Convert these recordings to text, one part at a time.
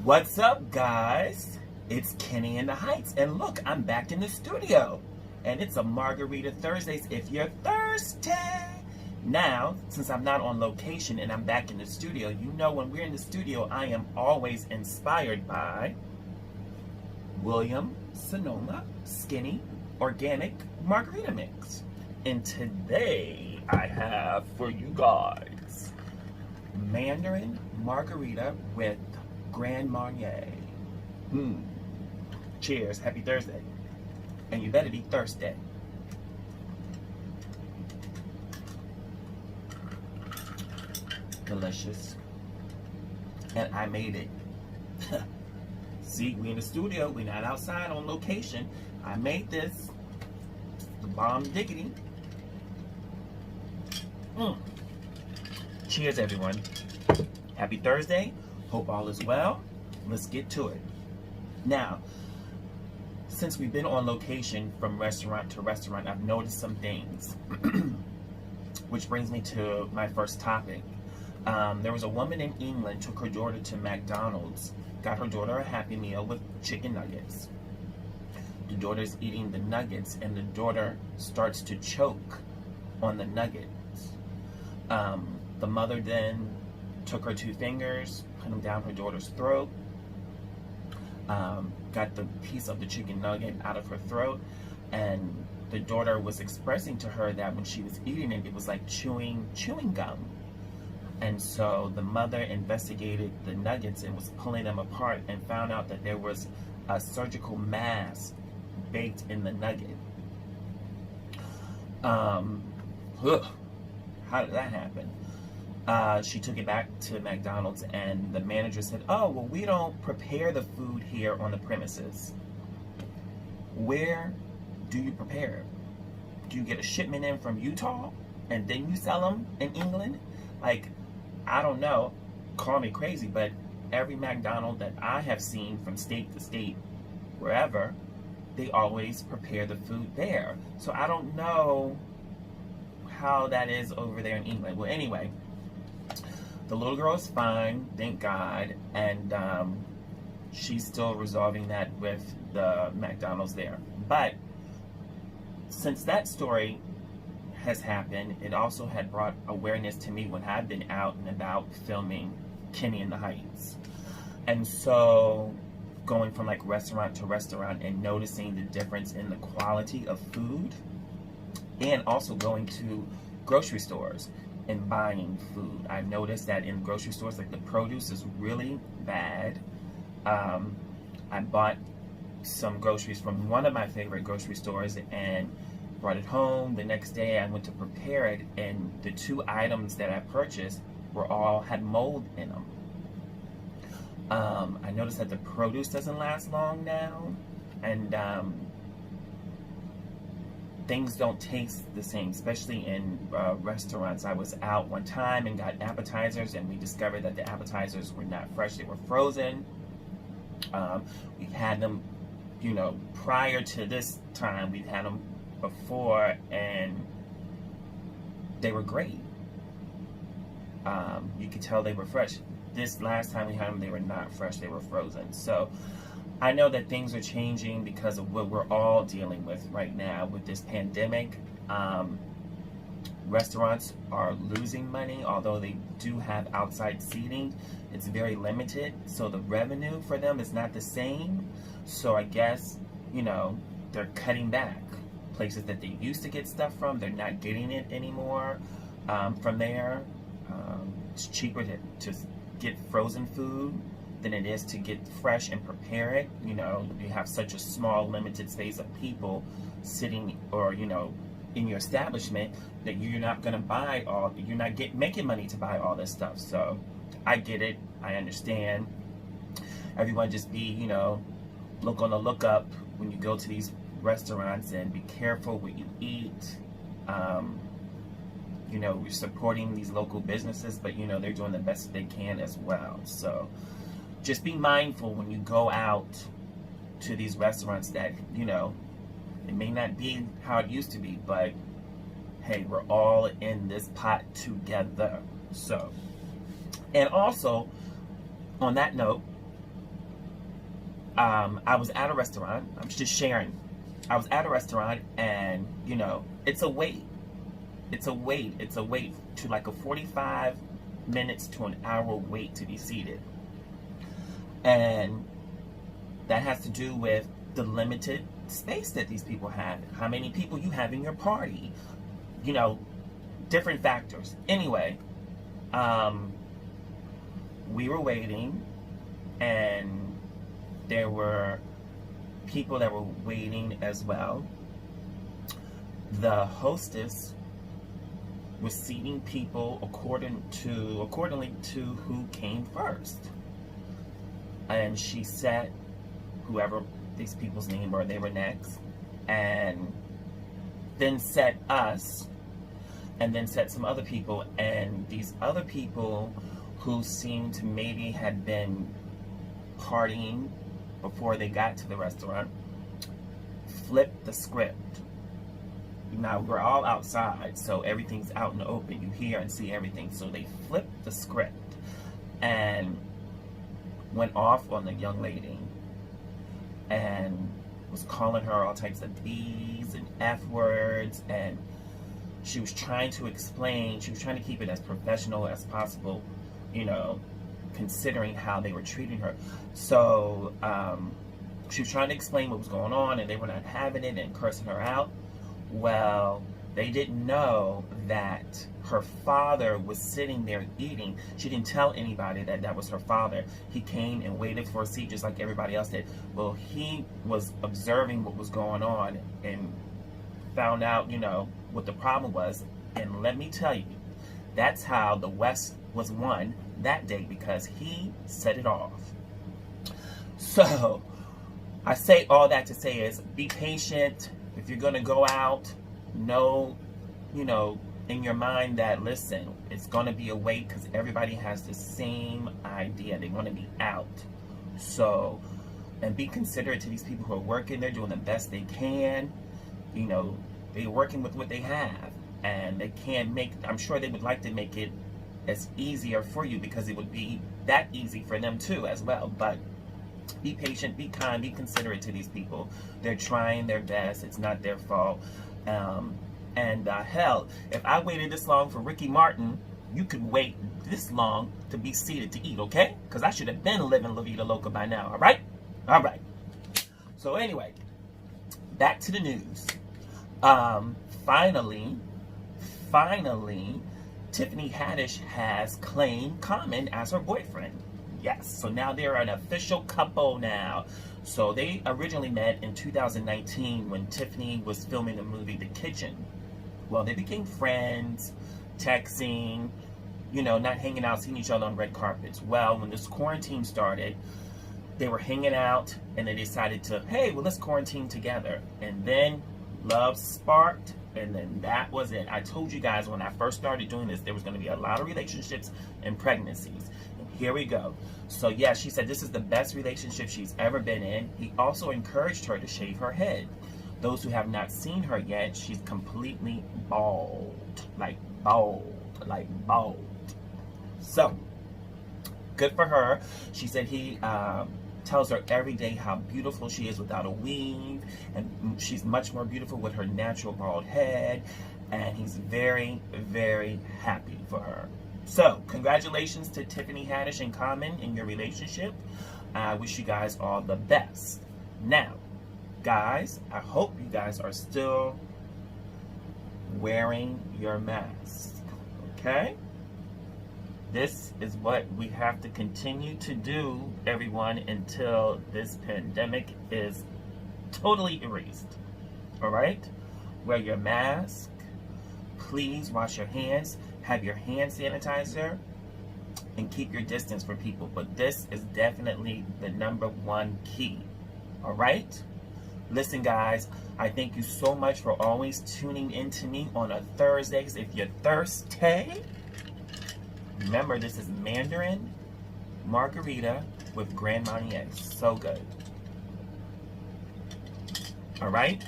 What's up, guys? It's Kenny in the Heights, and look, I'm back in the studio, and it's a Margarita Thursdays if you're thirsty. Now, since I'm not on location and I'm back in the studio, you know when we're in the studio, I am always inspired by William Sonoma Skinny Organic Margarita Mix. And today, I have for you guys Mandarin Margarita with Grand Marnier. Cheers. Happy Thursday. And you better be thirsty. Delicious. And I made it. See, we in the studio. We not outside on location. I made this. The bomb diggity. Cheers, everyone. Happy Thursday. Hope all is well. Let's get to it. Now, since we've been on location from restaurant to restaurant, I've noticed some things. Which brings me to my first topic. There was a woman in England took her daughter to McDonald's, got her daughter a Happy Meal with chicken nuggets. The daughter's eating the nuggets and the daughter starts to choke on the nuggets. The mother then took her two fingers, put them down her daughter's throat, got the piece of the chicken nugget out of her throat, and the daughter was expressing to her that when she was eating it, it was like chewing gum. And so the mother investigated the nuggets and was pulling them apart and found out that there was a surgical mask baked in the nugget. How did that happen? She took it back to McDonald's and the manager said, "Oh, well, we don't prepare the food here on the premises." Where do you prepare? Do you get a shipment in from Utah and then you sell them in England? Like, I don't know, call me crazy, but every McDonald's that I have seen from state to state, wherever, they always prepare the food there. So I don't know how that is over there in England. Well, anyway, the little girl is fine, thank God, and she's still resolving that with the McDonald's there. But since that story has happened, it also had brought awareness to me when I've been out and about filming Kenny in the Heights. And so going from like restaurant to restaurant and noticing the difference in the quality of food, and also going to grocery stores and buying food. I've noticed that in grocery stores, like the produce is really bad. I bought some groceries from one of my favorite grocery stores and brought it home. The next day I went to prepare it, and the two items that I purchased had mold in them. I noticed that the produce doesn't last long now, and things don't taste the same, especially in restaurants. I was out one time and got appetizers, and we discovered that the appetizers were not fresh, they were frozen. We've had them, prior to this time, we've had them before, and they were great. You could tell they were fresh. This last time we had them, they were not fresh, they were frozen. So I know that things are changing because of what we're all dealing with right now with this pandemic. Restaurants are losing money, although they do have outside seating. It's very limited, so the revenue for them is not the same. So I guess, they're cutting back. Places that they used to get stuff from, they're not getting it anymore from there. It's cheaper to get frozen food than it is to get fresh and prepare it. You have such a small, limited space of people sitting or, in your establishment that you're not going to buy you're not making money to buy all this stuff. So I get it. I understand. Everyone just be, look on the lookup when you go to these restaurants and be careful what you eat. We're supporting these local businesses, but they're doing the best they can as well. So just be mindful when you go out to these restaurants that, it may not be how it used to be, but hey, we're all in this pot together. So, and also, on that note, I was at a restaurant. I'm just sharing. I was at a restaurant, and you know, it's a wait. It's a wait. It's a wait to like a 45 minutes to an hour wait to be seated. And that has to do with the limited space that these people have, how many people you have in your party, you know, different factors. Anyway, we were waiting, and there were people that were waiting as well. The hostess was seating people accordingly to who came first. And she set whoever these people's name were, they were next, and then set us, and then set some other people, and these other people who seemed to maybe had been partying before they got to the restaurant flipped the script. Now we're all outside, so everything's out in the open. You hear and see everything. So they flipped the script and went off on the young lady and was calling her all types of B's and F words, and she was trying to explain, she was trying to keep it as professional as possible, you know, considering how they were treating her. So she was trying to explain what was going on, and they were not having it and cursing her out. Well, they didn't know that her father was sitting there eating. She didn't tell anybody that that was her father. He came and waited for a seat just like everybody else did. Well, he was observing what was going on and found out, you know, what the problem was. And let me tell you, that's how the West was won that day, because he set it off. So I say all that to say is, be patient. If you're going to go out, know, you know, in your mind that, listen, it's going to be a wait, because everybody has the same idea. They want to be out. So, and be considerate to these people who are working. They're doing the best they can. You know, they're working with what they have. And they can't make, I'm sure they would like to make it as easier for you, because it would be that easy for them too as well. But be patient, be kind, be considerate to these people. They're trying their best. It's not their fault. Hell, if I waited this long for Ricky Martin, you could wait this long to be seated to eat, okay? Because I should have been living La Vida Loca by now, all right? All right. So anyway, back to the news. Finally, Tiffany Haddish has claimed Common as her boyfriend. Yes, so now they're an official couple now. So they originally met in 2019 when Tiffany was filming the movie The Kitchen. Well, they became friends, texting, you know, not hanging out, seeing each other on red carpets. Well, when this quarantine started, they were hanging out, and they decided to, hey, well, let's quarantine together. And then love sparked, and then that was it. I told you guys when I first started doing this, there was going to be a lot of relationships and pregnancies. And here we go. So yeah, she said this is the best relationship she's ever been in. He also encouraged her to shave her head. Those who have not seen her yet, she's completely bald. Like bald. So, good for her. She said he tells her every day how beautiful she is without a weave, and she's much more beautiful with her natural bald head, and he's very, very happy for her. So, congratulations to Tiffany Haddish and Common in your relationship. I wish you guys all the best. Now, guys, I hope you guys are still wearing your mask, okay? This is what we have to continue to do, everyone, until this pandemic is totally erased. All right? Wear your mask. Please wash your hands. Have your hand sanitizer. And keep your distance from people. But this is definitely the #1 key. All right? Listen, guys, I thank you so much for always tuning in to me on a Thursday. If you're thirsty, remember, this is Mandarin Margarita with Grand Marnier. So good. All right?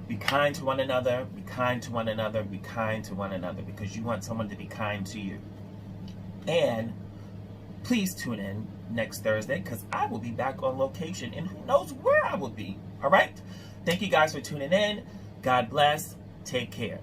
Be kind to one another. Be kind to one another. Be kind to one another, because you want someone to be kind to you. And Please tune in next Thursday because I will be back on location and who knows where I will be. All right? Thank you guys for tuning in. God bless. Take care.